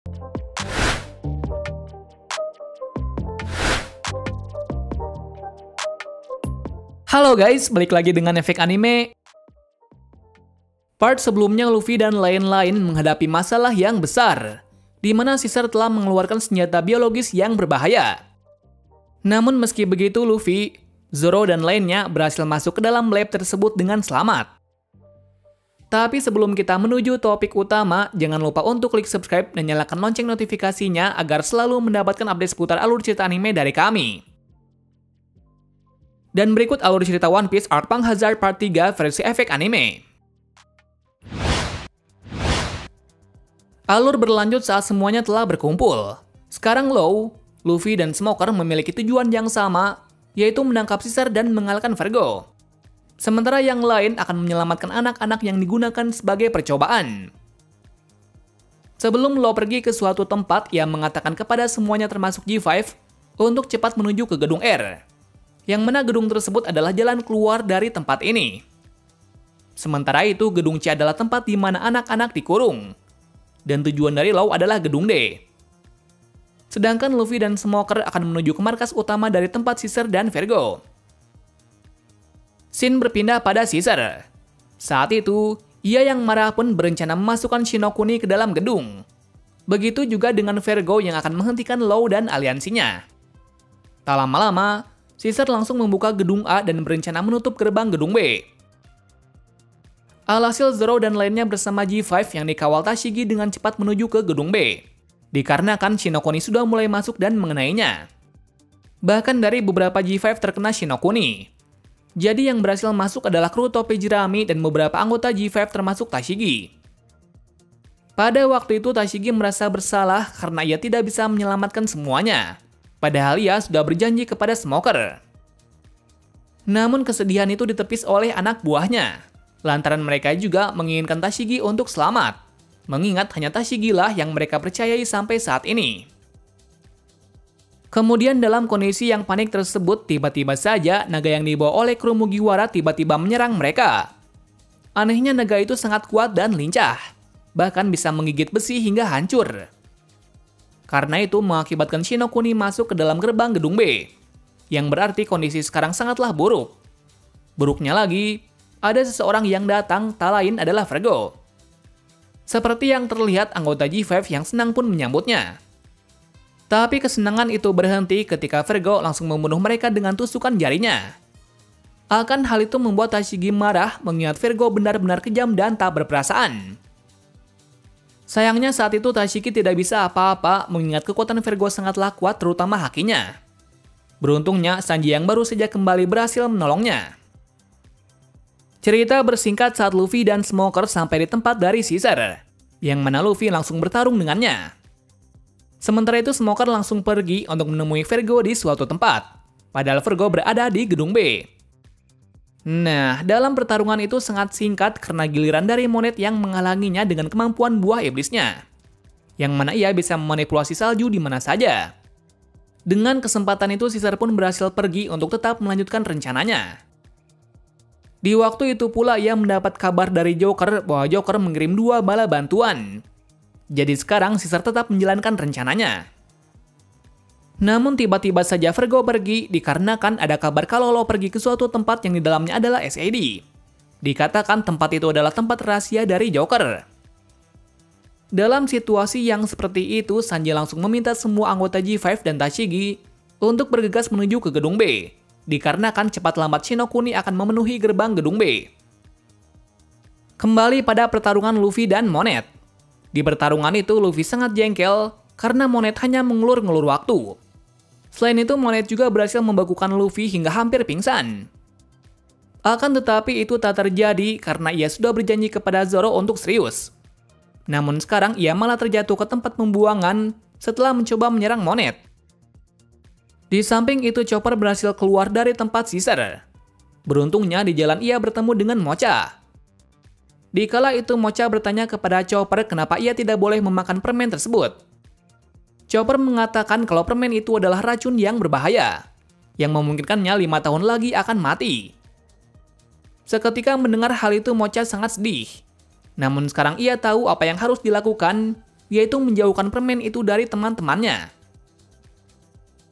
Halo guys, balik lagi dengan Efek Anime. Part sebelumnya Luffy dan lain-lain menghadapi masalah yang besar, di mana Caesar telah mengeluarkan senjata biologis yang berbahaya. Namun meski begitu Luffy, Zoro dan lainnya berhasil masuk ke dalam lab tersebut dengan selamat. Tapi sebelum kita menuju topik utama, jangan lupa untuk klik subscribe dan nyalakan lonceng notifikasinya agar selalu mendapatkan update seputar alur cerita anime dari kami. Dan berikut alur cerita One Piece Art Punk Hazard Part 3 versi Efek Anime. Alur berlanjut saat semuanya telah berkumpul. Sekarang Law, Luffy, dan Smoker memiliki tujuan yang sama, yaitu menangkap Caesar dan mengalahkan Vergo. Sementara yang lain akan menyelamatkan anak-anak yang digunakan sebagai percobaan. Sebelum Law pergi ke suatu tempat, ia mengatakan kepada semuanya termasuk G5 untuk cepat menuju ke gedung R. Yang mana gedung tersebut adalah jalan keluar dari tempat ini. Sementara itu, gedung C adalah tempat di mana anak-anak dikurung. Dan tujuan dari Law adalah gedung D. Sedangkan Luffy dan Smoker akan menuju ke markas utama dari tempat Caesar dan Vergo. Scene berpindah pada Caesar. Saat itu, ia yang marah pun berencana memasukkan Shinokuni ke dalam gedung. Begitu juga dengan Vergo yang akan menghentikan Law dan aliansinya. Tak lama-lama, Caesar langsung membuka gedung A dan berencana menutup gerbang gedung B. Alhasil Zoro dan lainnya bersama G5 yang dikawal Tashigi dengan cepat menuju ke gedung B. Dikarenakan Shinokuni sudah mulai masuk dan mengenainya. Bahkan dari beberapa G5 terkena Shinokuni. Jadi yang berhasil masuk adalah kru topi jerami dan beberapa anggota G5 termasuk Tashigi. Pada waktu itu Tashigi merasa bersalah karena ia tidak bisa menyelamatkan semuanya. Padahal ia sudah berjanji kepada Smoker. Namun kesedihan itu ditepis oleh anak buahnya. Lantaran mereka juga menginginkan Tashigi untuk selamat. Mengingat hanya Tashigi lah yang mereka percayai sampai saat ini. Kemudian dalam kondisi yang panik tersebut, tiba-tiba saja naga yang dibawa oleh kru Mugiwara tiba-tiba menyerang mereka. Anehnya naga itu sangat kuat dan lincah. Bahkan bisa menggigit besi hingga hancur. Karena itu mengakibatkan Shinokuni masuk ke dalam gerbang gedung B. Yang berarti kondisi sekarang sangatlah buruk. Buruknya lagi, ada seseorang yang datang, tak lain adalah Vergo. Seperti yang terlihat anggota G5 yang senang pun menyambutnya. Tapi kesenangan itu berhenti ketika Vergo langsung membunuh mereka dengan tusukan jarinya. Akan hal itu membuat Tashigi marah mengingat Vergo benar-benar kejam dan tak berperasaan. Sayangnya saat itu Tashigi tidak bisa apa-apa mengingat kekuatan Vergo sangatlah kuat terutama hakinya. Beruntungnya Sanji yang baru saja kembali berhasil menolongnya. Cerita bersingkat saat Luffy dan Smoker sampai di tempat dari Caesar, yang mana Luffy langsung bertarung dengannya. Sementara itu Smoker langsung pergi untuk menemui Vergo di suatu tempat, padahal Vergo berada di gedung B. Nah, dalam pertarungan itu sangat singkat karena giliran dari Monet yang menghalanginya dengan kemampuan buah iblisnya. Yang mana ia bisa memanipulasi salju di mana saja. Dengan kesempatan itu Caesar pun berhasil pergi untuk tetap melanjutkan rencananya. Di waktu itu pula ia mendapat kabar dari Joker bahwa Joker mengirim 2 bala bantuan. Jadi sekarang Caesar tetap menjalankan rencananya. Namun tiba-tiba saja Vergo pergi dikarenakan ada kabar kalau Law pergi ke suatu tempat yang di dalamnya adalah SAD. Dikatakan tempat itu adalah tempat rahasia dari Joker. Dalam situasi yang seperti itu, Sanji langsung meminta semua anggota G5 dan Tashigi untuk bergegas menuju ke gedung B. Dikarenakan cepat lambat Shinokuni akan memenuhi gerbang gedung B. Kembali pada pertarungan Luffy dan Monet. Di pertarungan itu Luffy sangat jengkel karena Monet hanya mengulur-ngulur waktu. Selain itu, Monet juga berhasil membekukan Luffy hingga hampir pingsan. Akan tetapi itu tak terjadi karena ia sudah berjanji kepada Zoro untuk serius. Namun sekarang ia malah terjatuh ke tempat pembuangan setelah mencoba menyerang Monet. Di samping itu, Chopper berhasil keluar dari tempat Caesar. Beruntungnya di jalan ia bertemu dengan Mocha. Dikala itu Mocha bertanya kepada Chopper kenapa ia tidak boleh memakan permen tersebut. Chopper mengatakan kalau permen itu adalah racun yang berbahaya, yang memungkinkannya 5 tahun lagi akan mati. Seketika mendengar hal itu Mocha sangat sedih. Namun sekarang ia tahu apa yang harus dilakukan, yaitu menjauhkan permen itu dari teman-temannya.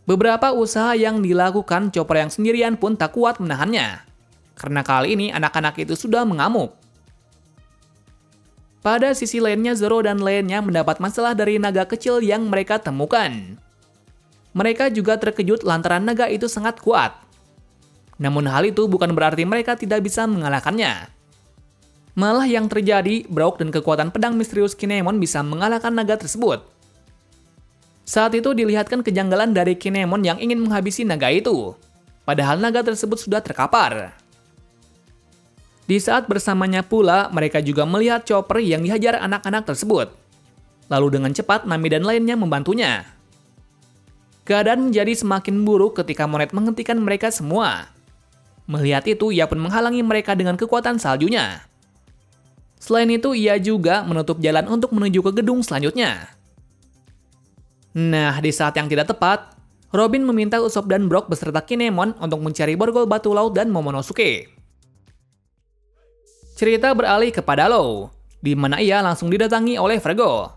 Beberapa usaha yang dilakukan, Chopper yang sendirian pun tak kuat menahannya. Karena kali ini anak-anak itu sudah mengamuk. Pada sisi lainnya, Zoro dan lainnya mendapat masalah dari naga kecil yang mereka temukan. Mereka juga terkejut lantaran naga itu sangat kuat. Namun hal itu bukan berarti mereka tidak bisa mengalahkannya. Malah yang terjadi, Brook dan kekuatan pedang misterius Kinemon bisa mengalahkan naga tersebut. Saat itu dilihatkan kejanggalan dari Kinemon yang ingin menghabisi naga itu. Padahal naga tersebut sudah terkapar. Di saat bersamanya pula, mereka juga melihat Chopper yang dihajar anak-anak tersebut. Lalu dengan cepat, Nami dan lainnya membantunya. Keadaan menjadi semakin buruk ketika Monet menghentikan mereka semua. Melihat itu, ia pun menghalangi mereka dengan kekuatan saljunya. Selain itu, ia juga menutup jalan untuk menuju ke gedung selanjutnya. Nah, di saat yang tidak tepat, Robin meminta Usopp dan Brook beserta Kinemon untuk mencari borgol batu laut dan Momonosuke. Cerita beralih kepada Law, di mana ia langsung didatangi oleh Vergo.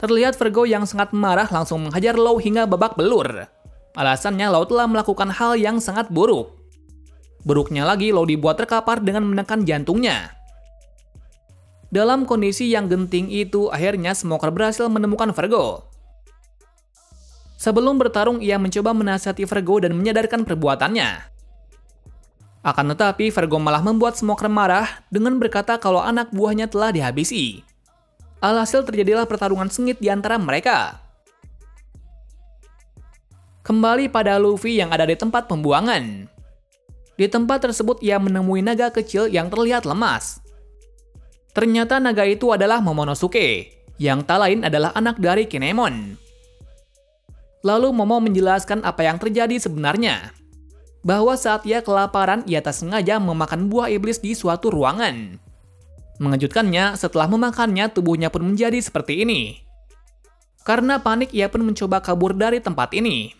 Terlihat Vergo yang sangat marah langsung menghajar Law hingga babak belur. Alasannya Law telah melakukan hal yang sangat buruk. Buruknya lagi, Law dibuat terkapar dengan menekan jantungnya. Dalam kondisi yang genting itu, akhirnya Smoker berhasil menemukan Vergo. Sebelum bertarung, ia mencoba menasihati Vergo dan menyadarkan perbuatannya. Akan tetapi, Vergo malah membuat Smoker marah dengan berkata kalau anak buahnya telah dihabisi. Alhasil terjadilah pertarungan sengit di antara mereka. Kembali pada Luffy yang ada di tempat pembuangan. Di tempat tersebut ia menemui naga kecil yang terlihat lemas. Ternyata naga itu adalah Momonosuke, yang tak lain adalah anak dari Kinemon. Lalu Momo menjelaskan apa yang terjadi sebenarnya. Bahwa saat ia kelaparan, ia tak sengaja memakan buah iblis di suatu ruangan. Mengejutkannya, setelah memakannya, tubuhnya pun menjadi seperti ini. Karena panik, ia pun mencoba kabur dari tempat ini.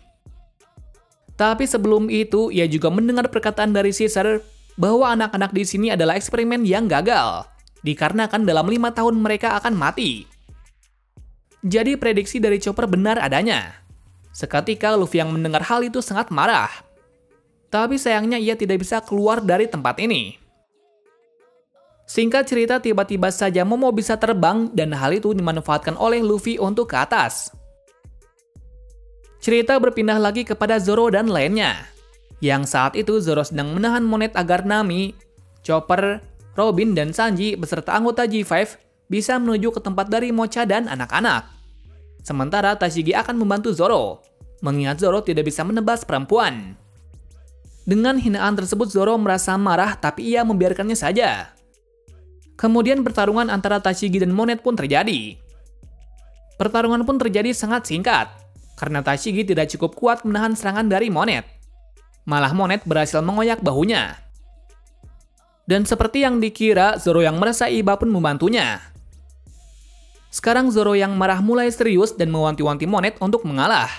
Tapi sebelum itu, ia juga mendengar perkataan dari Caesar bahwa anak-anak di sini adalah eksperimen yang gagal, dikarenakan dalam 5 tahun mereka akan mati. Jadi prediksi dari Chopper benar adanya. Seketika Luffy yang mendengar hal itu sangat marah. Tapi sayangnya ia tidak bisa keluar dari tempat ini. Singkat cerita, tiba-tiba saja Momo bisa terbang dan hal itu dimanfaatkan oleh Luffy untuk ke atas. Cerita berpindah lagi kepada Zoro dan lainnya. Yang saat itu Zoro sedang menahan Monet agar Nami, Chopper, Robin, dan Sanji beserta anggota G5 bisa menuju ke tempat dari Mocha dan anak-anak. Sementara Tashigi akan membantu Zoro, mengingat Zoro tidak bisa menebas perempuan. Dengan hinaan tersebut Zoro merasa marah tapi ia membiarkannya saja. Kemudian pertarungan antara Tashigi dan Monet pun terjadi. Pertarungan pun terjadi sangat singkat, karena Tashigi tidak cukup kuat menahan serangan dari Monet. Malah Monet berhasil mengoyak bahunya. Dan seperti yang dikira, Zoro yang merasa iba pun membantunya. Sekarang Zoro yang marah mulai serius dan mewanti-wanti Monet untuk mengalah.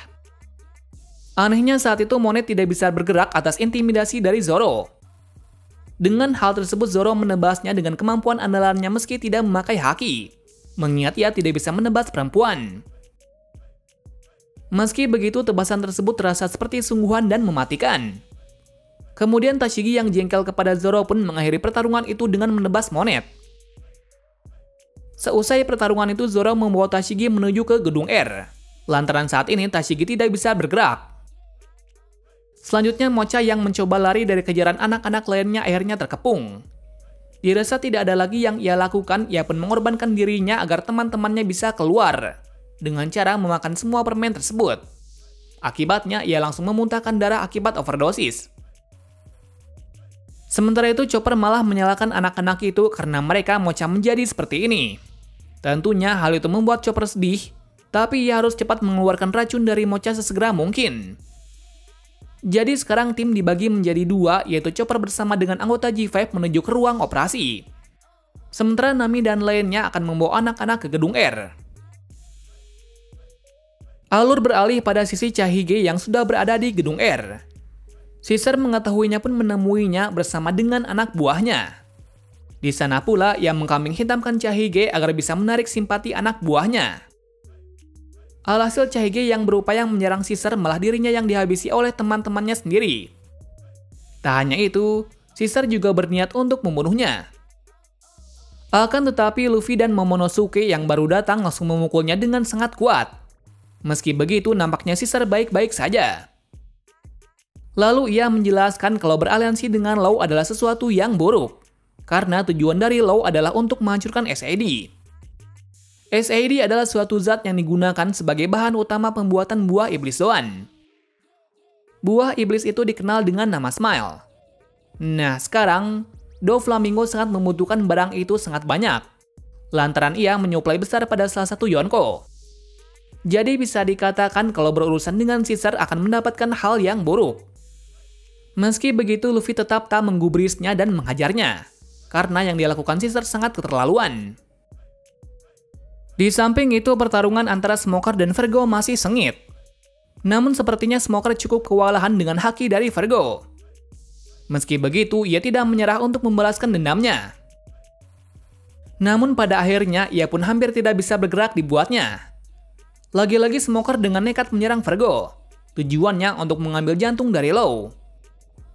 Anehnya saat itu Monet tidak bisa bergerak atas intimidasi dari Zoro. Dengan hal tersebut Zoro menebasnya dengan kemampuan andalannya meski tidak memakai haki, mengingat ia tidak bisa menebas perempuan. Meski begitu, tebasan tersebut terasa seperti sungguhan dan mematikan. Kemudian Tashigi yang jengkel kepada Zoro pun mengakhiri pertarungan itu dengan menebas Monet. Seusai pertarungan itu, Zoro membawa Tashigi menuju ke gedung R. Lantaran saat ini Tashigi tidak bisa bergerak. Selanjutnya Mocha yang mencoba lari dari kejaran anak-anak lainnya akhirnya terkepung. Dirasa tidak ada lagi yang ia lakukan, ia pun mengorbankan dirinya agar teman-temannya bisa keluar dengan cara memakan semua permen tersebut. Akibatnya ia langsung memuntahkan darah akibat overdosis. Sementara itu Chopper malah menyalahkan anak-anak itu karena mereka Mocha menjadi seperti ini. Tentunya hal itu membuat Chopper sedih, tapi ia harus cepat mengeluarkan racun dari Mocha sesegera mungkin. Jadi sekarang tim dibagi menjadi 2, yaitu Chopper bersama dengan anggota G5 menuju ke ruang operasi. Sementara Nami dan lainnya akan membawa anak-anak ke gedung R. Alur beralih pada sisi Chahige yang sudah berada di gedung R. Caesar mengetahuinya pun menemuinya bersama dengan anak buahnya. Di sana pula ia mengkambing hitamkan Chahige agar bisa menarik simpati anak buahnya. Alhasil Chahege yang berupaya menyerang Caesar malah dirinya yang dihabisi oleh teman-temannya sendiri. Tak hanya itu, Caesar juga berniat untuk membunuhnya. Akan tetapi Luffy dan Momonosuke yang baru datang langsung memukulnya dengan sangat kuat. Meski begitu, nampaknya Caesar baik-baik saja. Lalu ia menjelaskan kalau beraliansi dengan Law adalah sesuatu yang buruk, karena tujuan dari Law adalah untuk menghancurkan SAD. SAD adalah suatu zat yang digunakan sebagai bahan utama pembuatan buah iblis Zoan. Buah iblis itu dikenal dengan nama Smile. Nah, sekarang Doflamingo sangat membutuhkan barang itu sangat banyak, lantaran ia menyuplai besar pada salah satu Yonko. Jadi bisa dikatakan kalau berurusan dengan Caesar akan mendapatkan hal yang buruk. Meski begitu, Luffy tetap tak menggubrisnya dan menghajarnya, karena yang dilakukan Caesar sangat keterlaluan. Di samping itu, pertarungan antara Smoker dan Vergo masih sengit. Namun sepertinya Smoker cukup kewalahan dengan haki dari Vergo. Meski begitu, ia tidak menyerah untuk membalaskan dendamnya. Namun pada akhirnya, ia pun hampir tidak bisa bergerak dibuatnya. Lagi-lagi Smoker dengan nekat menyerang Vergo. Tujuannya untuk mengambil jantung dari Law.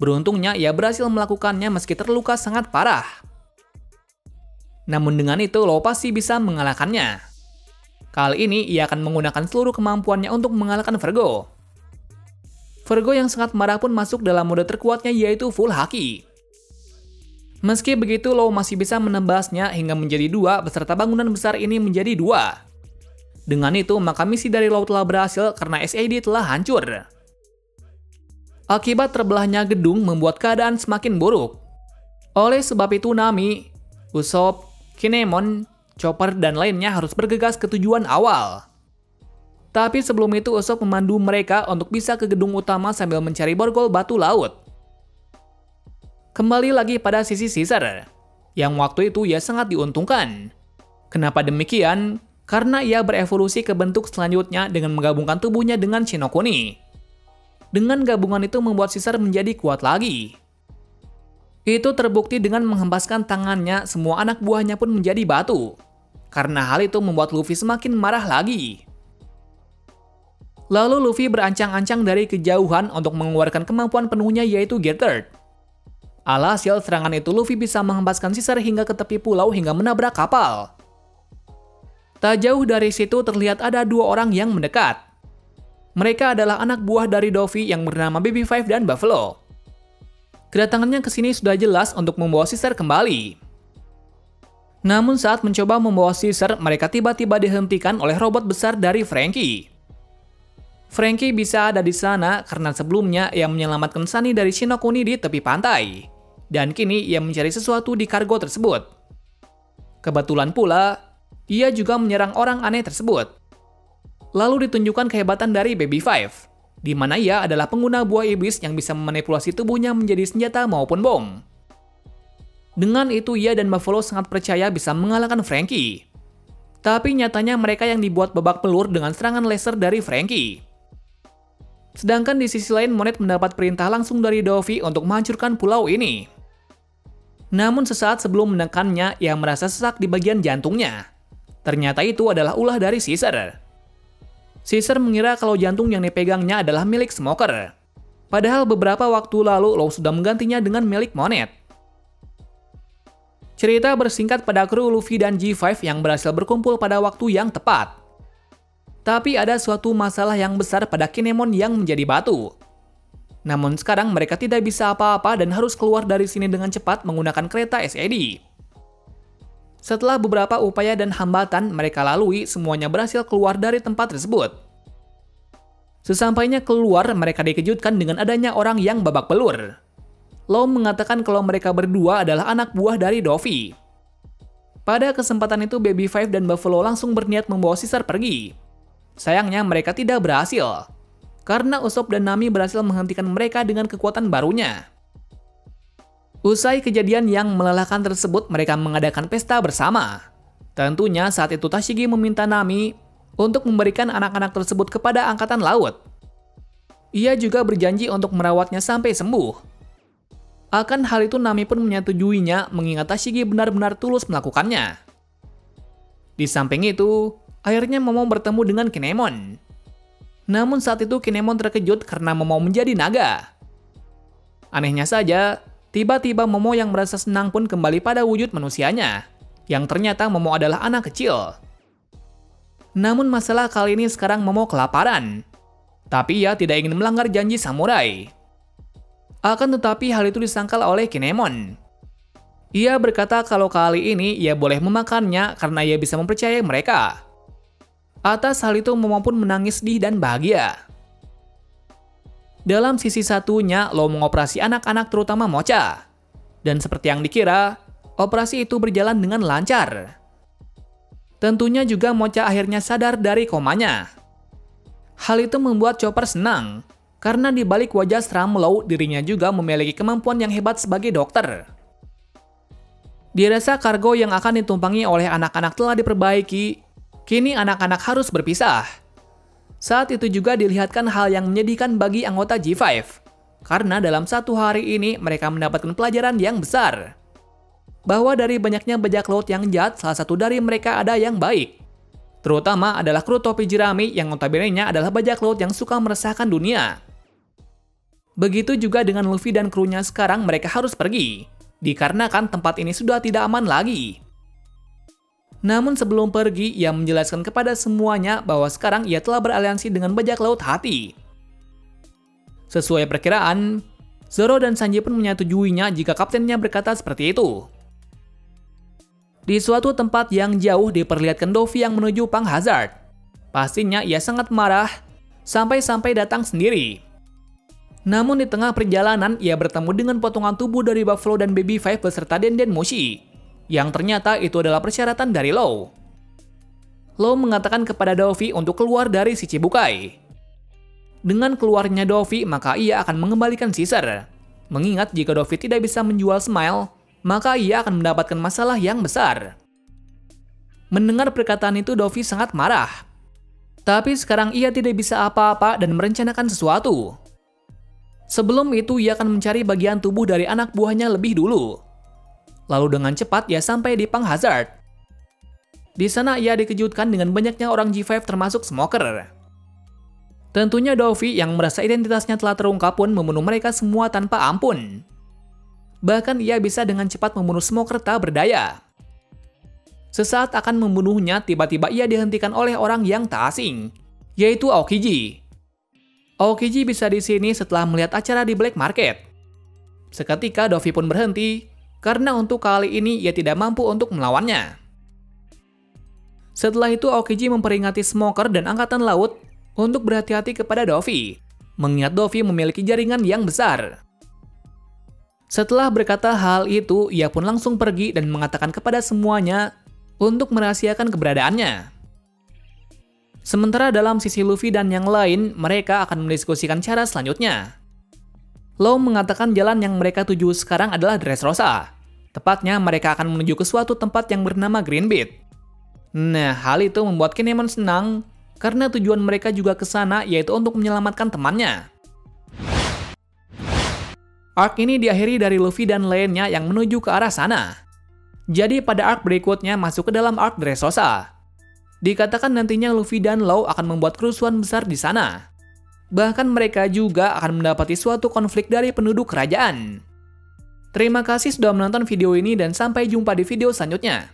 Beruntungnya, ia berhasil melakukannya meski terluka sangat parah. Namun dengan itu, Law pasti bisa mengalahkannya. Kali ini, ia akan menggunakan seluruh kemampuannya untuk mengalahkan Vergo. Vergo yang sangat marah pun masuk dalam mode terkuatnya, yaitu full haki. Meski begitu, Law masih bisa menembasnya hingga menjadi 2 beserta bangunan besar ini menjadi 2. Dengan itu, maka misi dari Law telah berhasil karena SAD telah hancur. Akibat terbelahnya gedung membuat keadaan semakin buruk. Oleh sebab itu, Nami, Usopp, Kinemon, Chopper, dan lainnya harus bergegas ke tujuan awal. Tapi sebelum itu, Usopp memandu mereka untuk bisa ke gedung utama sambil mencari borgol batu laut. Kembali lagi pada sisi Caesar, yang waktu itu ia sangat diuntungkan. Kenapa demikian? Karena ia berevolusi ke bentuk selanjutnya dengan menggabungkan tubuhnya dengan Shinokuni. Dengan gabungan itu membuat Caesar menjadi kuat lagi. Itu terbukti dengan menghempaskan tangannya, semua anak buahnya pun menjadi batu. Karena hal itu membuat Luffy semakin marah lagi. Lalu Luffy berancang-ancang dari kejauhan untuk mengeluarkan kemampuan penuhnya, yaitu Gear Third. Alhasil serangan itu Luffy bisa menghempaskan Caesar hingga ke tepi pulau hingga menabrak kapal. Tak jauh dari situ terlihat ada 2 orang yang mendekat. Mereka adalah anak buah dari Dovi yang bernama Baby Five dan Buffalo. Kedatangannya ke sini sudah jelas untuk membawa Caesar kembali. Namun saat mencoba membawa Caesar, mereka tiba-tiba dihentikan oleh robot besar dari Franky. Franky bisa ada di sana karena sebelumnya ia menyelamatkan Sunny dari Shinokuni di tepi pantai. Dan kini ia mencari sesuatu di kargo tersebut. Kebetulan pula, ia juga menyerang orang aneh tersebut. Lalu ditunjukkan kehebatan dari Baby Five, di mana ia adalah pengguna buah iblis yang bisa memanipulasi tubuhnya menjadi senjata maupun bom. Dengan itu, ia dan Buffalo sangat percaya bisa mengalahkan Franky. Tapi nyatanya mereka yang dibuat babak belur dengan serangan laser dari Franky. Sedangkan di sisi lain, Monet mendapat perintah langsung dari Dovi untuk menghancurkan pulau ini. Namun sesaat sebelum menekannya, ia merasa sesak di bagian jantungnya. Ternyata itu adalah ulah dari Caesar. Caesar mengira kalau jantung yang dipegangnya adalah milik Smoker. Padahal beberapa waktu lalu Law sudah menggantinya dengan milik Monet. Cerita bersingkat, pada kru Luffy dan G5 yang berhasil berkumpul pada waktu yang tepat. Tapi ada suatu masalah yang besar pada Kinemon yang menjadi batu. Namun sekarang mereka tidak bisa apa-apa dan harus keluar dari sini dengan cepat menggunakan kereta SAD. Setelah beberapa upaya dan hambatan mereka lalui, semuanya berhasil keluar dari tempat tersebut. Sesampainya keluar, mereka dikejutkan dengan adanya orang yang babak belur. Law mengatakan kalau mereka berdua adalah anak buah dari Dovi. Pada kesempatan itu, Baby Five dan Buffalo langsung berniat membawa Caesar pergi. Sayangnya mereka tidak berhasil, karena Usopp dan Nami berhasil menghentikan mereka dengan kekuatan barunya. Usai kejadian yang melelahkan tersebut, mereka mengadakan pesta bersama. Tentunya saat itu Tashigi meminta Nami untuk memberikan anak-anak tersebut kepada Angkatan Laut. Ia juga berjanji untuk merawatnya sampai sembuh. Akan hal itu Nami pun menyetujuinya mengingat Tashigi benar-benar tulus melakukannya. Di samping itu, akhirnya Momo bertemu dengan Kinemon. Namun saat itu Kinemon terkejut karena Momo menjadi naga. Anehnya saja, tiba-tiba Momo yang merasa senang pun kembali pada wujud manusianya, yang ternyata Momo adalah anak kecil. Namun masalah kali ini sekarang Momo kelaparan, tapi ia tidak ingin melanggar janji samurai. Akan tetapi hal itu disangkal oleh Kinemon. Ia berkata kalau kali ini ia boleh memakannya karena ia bisa mempercayai mereka. Atas hal itu Momo pun menangis sedih dan bahagia. Dalam sisi satunya, Law mengoperasi anak-anak terutama Mocha. Dan seperti yang dikira, operasi itu berjalan dengan lancar. Tentunya juga Mocha akhirnya sadar dari komanya. Hal itu membuat Chopper senang, karena di balik wajah seram Law, dirinya juga memiliki kemampuan yang hebat sebagai dokter. Dirasa kargo yang akan ditumpangi oleh anak-anak telah diperbaiki, kini anak-anak harus berpisah. Saat itu juga dilihatkan hal yang menyedihkan bagi anggota G5, karena dalam satu hari ini mereka mendapatkan pelajaran yang besar. Bahwa dari banyaknya bajak laut yang jahat, salah satu dari mereka ada yang baik. Terutama adalah kru topi jerami yang notabene-nya adalah bajak laut yang suka meresahkan dunia. Begitu juga dengan Luffy dan krunya sekarang mereka harus pergi, dikarenakan tempat ini sudah tidak aman lagi. Namun sebelum pergi, ia menjelaskan kepada semuanya bahwa sekarang ia telah beraliansi dengan bajak laut hati. Sesuai perkiraan, Zoro dan Sanji pun menyetujuinya jika kaptennya berkata seperti itu. Di suatu tempat yang jauh diperlihatkan Dovi yang menuju Pang Hazard. Pastinya ia sangat marah, sampai-sampai datang sendiri. Namun di tengah perjalanan, ia bertemu dengan potongan tubuh dari Buffalo dan Baby Five beserta Denden Mushi. Yang ternyata itu adalah persyaratan dari Law. Law mengatakan kepada Dovi untuk keluar dari Shichibukai. Dengan keluarnya Dovi, maka ia akan mengembalikan Caesar. Mengingat jika Dovi tidak bisa menjual Smile, maka ia akan mendapatkan masalah yang besar. Mendengar perkataan itu, Dovi sangat marah. Tapi sekarang ia tidak bisa apa-apa dan merencanakan sesuatu. Sebelum itu, ia akan mencari bagian tubuh dari anak buahnya lebih dulu. Lalu dengan cepat ia sampai di Pang Hazard. Di sana ia dikejutkan dengan banyaknya orang G5 termasuk Smoker. Tentunya Dovi yang merasa identitasnya telah terungkap pun membunuh mereka semua tanpa ampun. Bahkan ia bisa dengan cepat membunuh Smoker tak berdaya. Sesaat akan membunuhnya, tiba-tiba ia dihentikan oleh orang yang tak asing, yaitu Aokiji. Aokiji bisa di sini setelah melihat acara di Black Market. Seketika Dovi pun berhenti, karena untuk kali ini ia tidak mampu untuk melawannya. Setelah itu Aokiji memperingati Smoker dan Angkatan Laut untuk berhati-hati kepada Dovi, mengingat Dovi memiliki jaringan yang besar. Setelah berkata hal itu, ia pun langsung pergi dan mengatakan kepada semuanya untuk merahasiakan keberadaannya. Sementara dalam sisi Luffy dan yang lain, mereka akan mendiskusikan cara selanjutnya. Law mengatakan jalan yang mereka tuju sekarang adalah Dressrosa. Tepatnya mereka akan menuju ke suatu tempat yang bernama Green Beach. Nah, hal itu membuat Kinemon senang karena tujuan mereka juga ke sana, yaitu untuk menyelamatkan temannya. Arc ini diakhiri dari Luffy dan lainnya yang menuju ke arah sana. Jadi pada arc berikutnya masuk ke dalam arc Dressrosa. Dikatakan nantinya Luffy dan Law akan membuat kerusuhan besar di sana. Bahkan mereka juga akan mendapati suatu konflik dari penduduk kerajaan. Terima kasih sudah menonton video ini dan sampai jumpa di video selanjutnya.